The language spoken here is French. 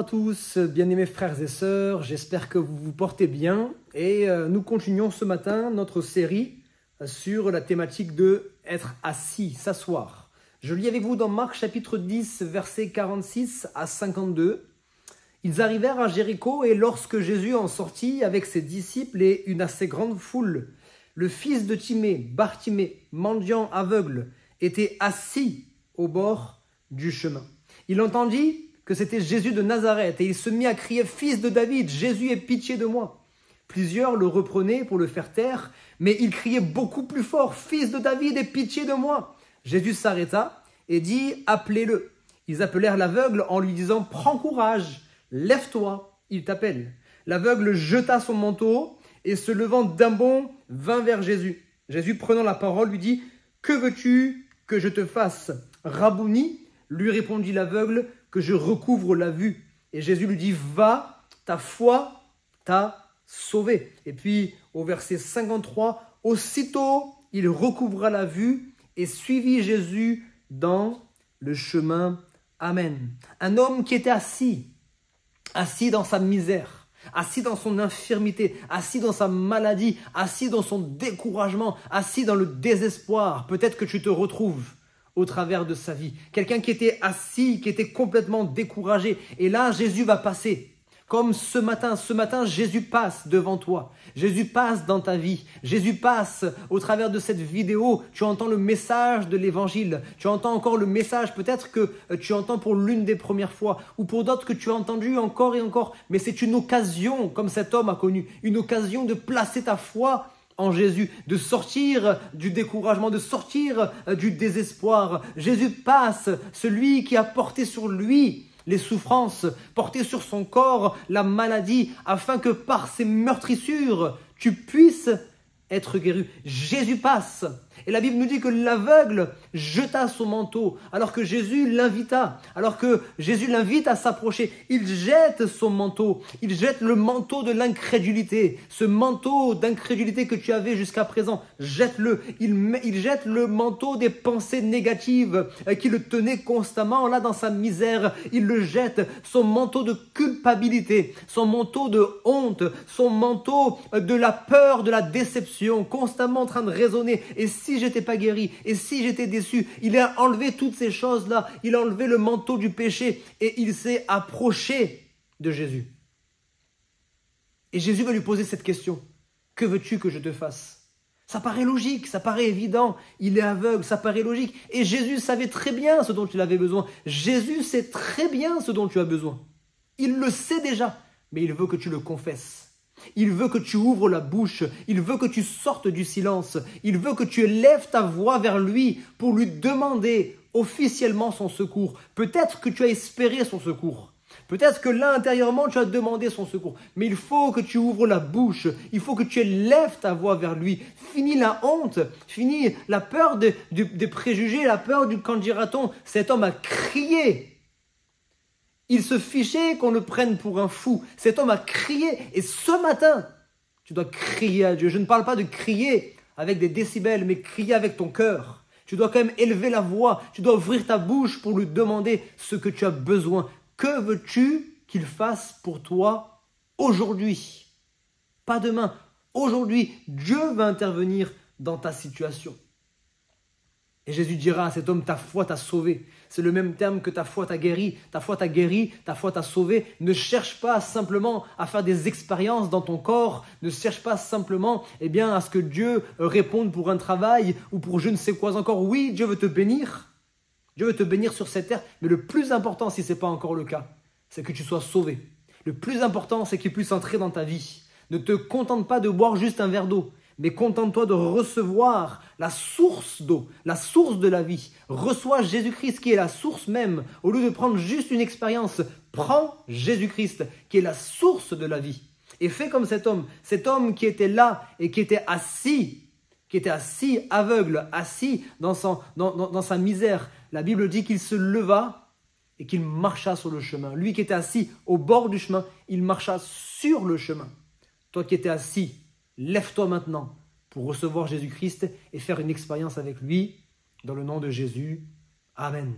à tous, bien-aimés frères et sœurs, j'espère que vous vous portez bien et nous continuons ce matin notre série sur la thématique de être assis, s'asseoir. Je lis avec vous dans Marc chapitre 10, versets 46 à 52. Ils arrivèrent à Jéricho et lorsque Jésus en sortit avec ses disciples et une assez grande foule, le fils de Timée, Bartimée, mendiant aveugle, était assis au bord du chemin. Il entendit que c'était Jésus de Nazareth et il se mit à crier « Fils de David, Jésus, aie pitié de moi !» Plusieurs le reprenaient pour le faire taire, mais il criait beaucoup plus fort « Fils de David, aie pitié de moi !» Jésus s'arrêta et dit « Appelez-le !» Ils appelèrent l'aveugle en lui disant « Prends courage, lève-toi, il t'appelle. » L'aveugle jeta son manteau et se levant d'un bond, vint vers Jésus. Jésus, prenant la parole, lui dit « Que veux-tu que je te fasse ?» Rabouni, lui répondit l'aveugle, que je recouvre la vue. Et Jésus lui dit, va, ta foi t'a sauvé. Et puis au verset 53, aussitôt il recouvra la vue et suivit Jésus dans le chemin. Amen. Un homme qui était assis dans sa misère, assis dans son infirmité, assis dans sa maladie, assis dans son découragement, assis dans le désespoir. Peut-être que tu te retrouves au travers de sa vie. Quelqu'un qui était assis, qui était complètement découragé. Et là, Jésus va passer. Comme ce matin, Jésus passe devant toi. Jésus passe dans ta vie. Jésus passe au travers de cette vidéo. Tu entends le message de l'évangile. Tu entends encore le message, peut-être que tu entends pour l'une des premières fois, ou pour d'autres que tu as entendu encore et encore. Mais c'est une occasion, comme cet homme a connu, une occasion de placer ta foi en Jésus, de sortir du découragement, de sortir du désespoir. Jésus passe, celui qui a porté sur lui les souffrances, porté sur son corps la maladie, afin que par ses meurtrissures, tu puisses être guéri. Jésus passe. Et la Bible nous dit que l'aveugle jeta son manteau, alors que Jésus l'invita, alors que Jésus l'invite à s'approcher. Il jette son manteau, il jette le manteau de l'incrédulité, ce manteau d'incrédulité que tu avais jusqu'à présent, jette-le. Il jette le manteau des pensées négatives qui le tenaient constamment là dans sa misère. Il le jette, son manteau de culpabilité, son manteau de honte, son manteau de la peur, de la déception, constamment en train de résonner. Et si j'étais pas guéri, et si j'étais déçu, il a enlevé toutes ces choses-là, il a enlevé le manteau du péché et il s'est approché de Jésus. Et Jésus va lui poser cette question, que veux-tu que je te fasse? Ça paraît logique, ça paraît évident, il est aveugle, ça paraît logique. Et Jésus savait très bien ce dont il avait besoin. Jésus sait très bien ce dont tu as besoin. Il le sait déjà, mais il veut que tu le confesses. Il veut que tu ouvres la bouche, il veut que tu sortes du silence, il veut que tu élèves ta voix vers lui pour lui demander officiellement son secours. Peut-être que tu as espéré son secours, peut-être que là intérieurement tu as demandé son secour, mais il faut que tu ouvres la bouche, il faut que tu élèves ta voix vers lui. Finis la honte, finis la peur des préjugés, la peur du qu'en dira-t-on. Cet homme a crié. Il se fichait qu'on le prenne pour un fou. Cet homme a crié. Et ce matin, tu dois crier à Dieu. Je ne parle pas de crier avec des décibels, mais crier avec ton cœur. Tu dois quand même élever la voix. Tu dois ouvrir ta bouche pour lui demander ce que tu as besoin. Que veux-tu qu'il fasse pour toi aujourd'hui? Pas demain. Aujourd'hui, Dieu va intervenir dans ta situation. Et Jésus dira à cet homme, ta foi t'a sauvé. C'est le même terme que ta foi t'a guéri. Ta foi t'a guéri, ta foi t'a sauvé. Ne cherche pas simplement à faire des expériences dans ton corps. Ne cherche pas simplement à ce que Dieu réponde pour un travail ou pour je ne sais quoi encore. Oui, Dieu veut te bénir. Dieu veut te bénir sur cette terre. Mais le plus important, si ce n'est pas encore le cas, c'est que tu sois sauvé. Le plus important, c'est qu'il puisse entrer dans ta vie. Ne te contente pas de boire juste un verre d'eau. Mais contente-toi de recevoir la source d'eau, la source de la vie. Reçois Jésus-Christ qui est la source même. Au lieu de prendre juste une expérience, prends Jésus-Christ qui est la source de la vie. Et fais comme cet homme qui était là et qui était assis aveugle, assis dans sa misère. La Bible dit qu'il se leva et qu'il marcha sur le chemin. Lui qui était assis au bord du chemin, il marcha sur le chemin. Toi qui étais assis, lève-toi maintenant pour recevoir Jésus-Christ et faire une expérience avec lui. Dans le nom de Jésus. Amen.